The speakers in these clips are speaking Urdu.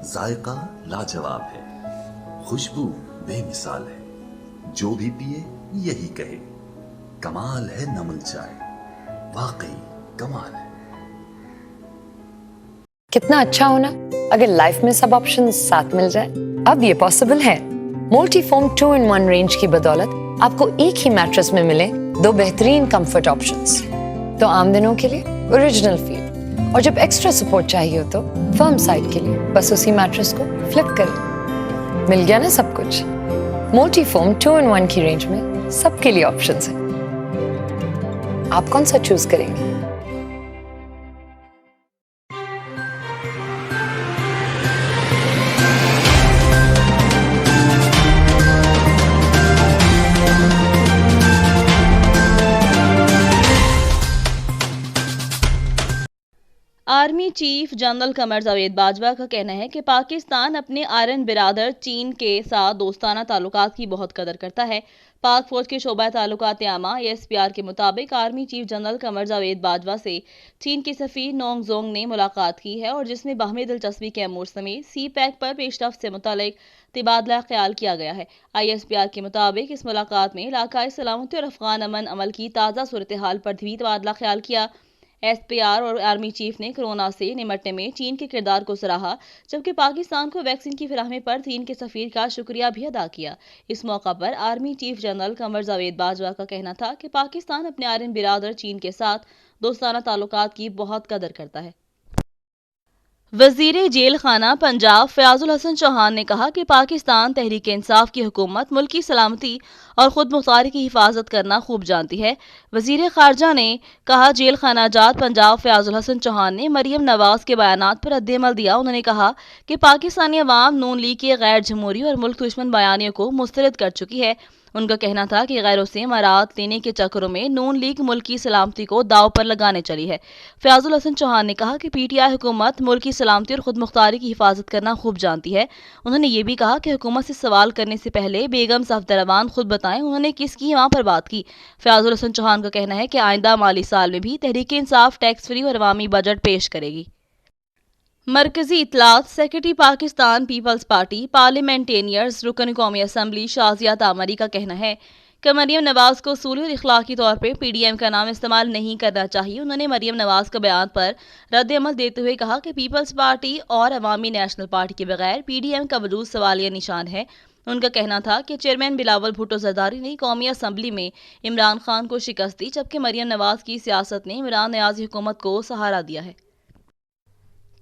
ذائقہ لاجواب ہے، خوشبو بے مثال ہے، جو بھی پیے یہی کہے کمال ہے نمل چائے، واقعی کمال ہے۔ کتنا اچھا ہونا اگر لائف میں سب آپشن ساتھ مل جائے۔ اب یہ پاسبل ہے۔ مولٹی فوم 2-in-1 رینج کی بدولت آپ کو ایک ہی میٹرس میں ملے 2 بہترین کمفرٹ آپشنز، تو عام دنوں کے لیے اوریجنل فیل، اور جب ایکسٹرا سپورٹ چاہیے ہو تو فرم سائڈ کے لیے بس اسی میٹرس کو فلپ کریں۔ مل گیا نا سب کچھ۔ مولٹی فوم 2-in-1 کی رینج میں سب کے لیے آپشنز ہیں۔ آپ کون سا چوز کریں گے؟ Army chief general Qamar Javed Bajwa کا کہنا ہے کہ پاکستان اپنے آرین برادر چین کے ساتھ دوستانہ تعلقات کی بہت قدر کرتا ہے۔ پاک فوج کے شعبہ تعلقات عامہ (ASPR) کے مطابق army chief general Qamar Javed Bajwa سے چین کے سفیر نونگ زونگ نے ملاقات کی ہے، اور جس میں باہمی دلچسپی کے امور سمیت سی پیک پر پیش رفت سے متعلق تبادلہ خیال کیا گیا ہے۔ ISPR کے مطابق اس ملاقات میں علاقائی سلامتی اور افغان امن عمل کی تازہ صورتحال پر بھی تبادلہ خیال کیا۔ SPR اور آرمی چیف نے کورونا سے نمٹنے میں چین کے کردار کو سراہا، جبکہ پاکستان کو ویکسین کی فراہمی پر چین کے سفیر کا شکریہ بھی ادا کیا۔ اس موقع پر army chief general Qamar Javed Bajwa کا کہنا تھا کہ پاکستان اپنے آرین برادر چین کے ساتھ دوستانہ تعلقات کی بہت قدر کرتا ہے۔ وزیر جیل خانہ پنجاب فیاض الحسن چوہان نے کہا کہ پاکستان تحریک انصاف کی حکومت ملکی سلامتی اور خود مختاری کی حفاظت کرنا خوب جانتی ہے۔ وزیر خارجہ نے کہا جیل خانہ جات پنجاب فیاض الحسن چوہان نے مریم نواز کے بیانات پر رد عمل دیا۔ انہوں نے کہا کہ پاکستانی عوام نون لیگ کے غیر جمہوری اور ملک دشمن بیانیوں کو مسترد کر چکی ہے۔ ان کا کہنا تھا کہ غیروں سے مراعات لینے کے چکروں میں نون لیگ ملک کی سلامتی کو داؤ پر لگانے چلی ہے۔ فیاض الحسن چوہان نے کہا کہ PTI حکومت ملک کی سلامتی اور خود مختاری کی حفاظت کرنا خوب جانتی ہے۔ انہوں نے یہ بھی کہا کہ حکومت سے سوال کرنے سے پہلے بیگم صفدروان خود بتائیں انہوں نے کس کی وہاں پر بات کی۔ فیاض الحسن چوہان کا کہنا ہے کہ آئندہ مالی سال میں بھی تحریک انصاف ٹیکس فری اور عوامی بجٹ پیش کرے گی۔ مرکزی اطلاعات secretary Pakistan Peoples Party Parliamentarians رکن قومی اسمبلی شازیہ تامری کا کہنا ہے کہ مریم نواز کو اصولی اور اخلاقی طور پہ PDM کا نام استعمال نہیں کرنا چاہیے۔ انہوں نے مریم نواز کے بیان پر رد عمل دیتے ہوئے کہا کہ پیپلز پارٹی اور عوامی نیشنل پارٹی کے بغیر PDM کا وجود سوالیہ نشان ہے۔ ان کا کہنا تھا کہ چیئرمین بلاول بھٹو زرداری نے قومی اسمبلی میں عمران خان کو شکست دی، جبکہ مریم نواز کی سیاست نے عمران نیازی حکومت کو سہارا دیا ہے۔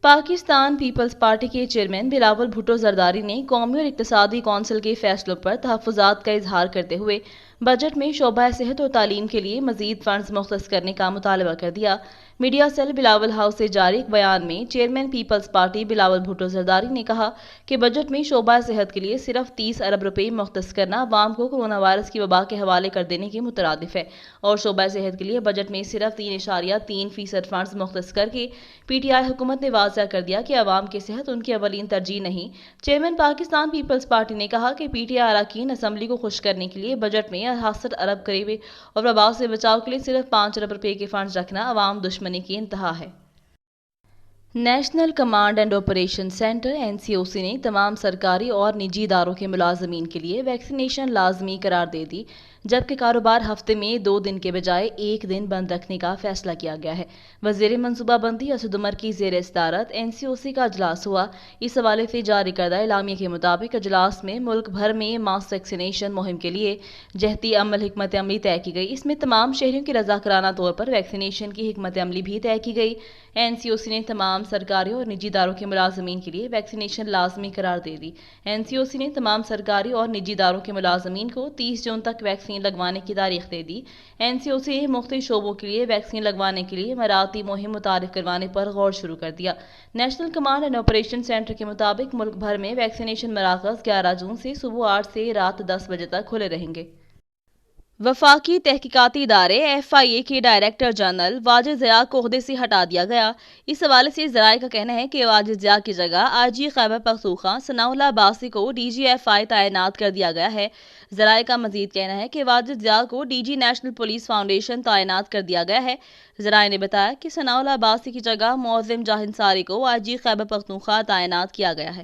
پاکستان پیپلز پارٹی کے چیئرمین بلاول بھٹو زرداری نے قومی اور اقتصادی کونسل کے فیصلوں پر تحفظات کا اظہار کرتے ہوئے بجٹ میں شعبہ صحت اور تعلیم کے لیے مزید فنڈز مختص کرنے کا مطالبہ کر دیا۔ میڈیا سیل بلاول ہاؤس سے جاری ایک بیان میں chairman Peoples Party Bilawal Bhutto Zardari نے کہا کہ بجٹ میں شعبہ صحت کے لیے صرف 30 ارب روپے مختص کرنا عوام کو کورونا وائرس کی وبا کے حوالے کر دینے کے مترادف ہے، اور شعبہ صحت کے لیے بجٹ میں صرف 3.3% فنڈز مختص کر کے PTI حکومت نے واضح کر دیا کہ عوام کی صحت ان کی اولین ترجیح نہیں۔ چیئرمین پاکستان پیپلز پارٹی نے کہا کہ PTI اراکین اسمبلی کو خوش کرنے کے لیے بجٹ میں 68 ارب قریب اور وبا سے بچاؤ کے لیے صرف 5 ارب روپے کے فنڈز رکھنا عوام دشمنی کی انتہا ہے۔ National command and operation centre NCOC نے تمام سرکاری اور نجی اداروں کے ملازمین کے لیے ویکسینیشن لازمی قرار دے دی، جبکہ کاروبار ہفتے میں 2 دن کے بجائے 1 دن بند رکھنے کا فیصلہ کیا گیا ہے۔ وزیر منصوبہ بندی اسد عمر کی زیر صدارت NCOC کا اجلاس ہوا۔ اس حوالے سے جاری کردہ اعلامیہ کے مطابق اجلاس میں ملک بھر میں ماس ویکسینیشن مہم کے لیے جہتی حکمت عملی طے کی گئی۔ اس میں تمام شہریوں کی رضاکارانہ طور پر ویکسینیشن کی حکمت عملی بھی طے کی گئی۔ NCOC نے تمام سرکاری اور نجی اداروں کے ملازمین کے لیے ویکسینیشن لازمی قرار دے دی۔ NCOC نے تمام سرکاری اور نجی اداروں کے ملازمین کو 30 جون تک ویکسین لگوانے کی تاریخ دے دی۔ NCOC نے مختلف شعبوں کے لیے ویکسین لگوانے کے لیے مراعاتی مہم متعارف کروانے پر غور شروع کر دیا۔ National command and operation centre کے مطابق ملک بھر میں ویکسینیشن مراکز 11 جون سے صبح 8 سے رات 10 بجے تک کھلے رہیں گے۔ وفاقی تحقیقاتی ادارے FIA کے ڈائریکٹر جنرل واجد ضیاء کو عہدے سے ہٹا دیا گیا۔ اس حوالے سے ذرائع کا کہنا ہے کہ واجد ضیاء کی جگہ IG خیبر پختونخوا ثناء اللہ عباسی کو DG FI تعینات کر دیا گیا ہے۔ ذرائع کا مزید کہنا ہے کہ واجد ضیاء کو DG نیشنل پولیس فاؤنڈیشن تعینات کر دیا گیا ہے۔ ذرائع نے بتایا کہ ثناء اللہ عباسی کی جگہ معظم جاہ انصاری کو IG خیبر پختونخوا تعینات کیا گیا ہے۔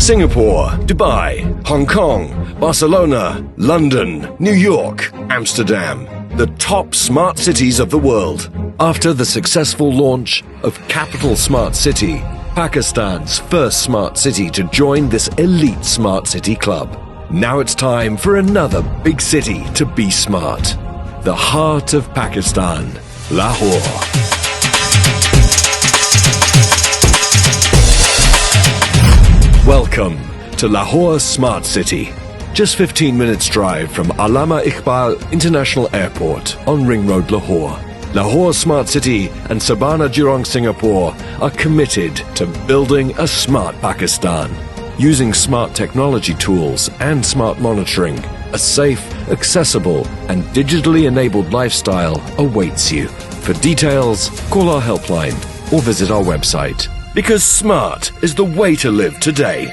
Singapore, Dubai, Hong Kong, Barcelona, London, New York, Amsterdam, the top smart cities of the world. After the successful launch of Capital Smart City, Pakistan's first smart city to join this elite smart city club. Now it's time for another big city to be smart. The heart of Pakistan, Lahore. Welcome to Lahore Smart City. just 15 minutes drive from Allama Iqbal International Airport on Ring Road, Lahore. Lahore Smart City and Sabana Jurong Singapore are committed to building a smart Pakistan. Using smart technology tools and smart monitoring, a safe, accessible and digitally enabled lifestyle awaits you. For details, call our helpline or visit our website. Because smart is the way to live today.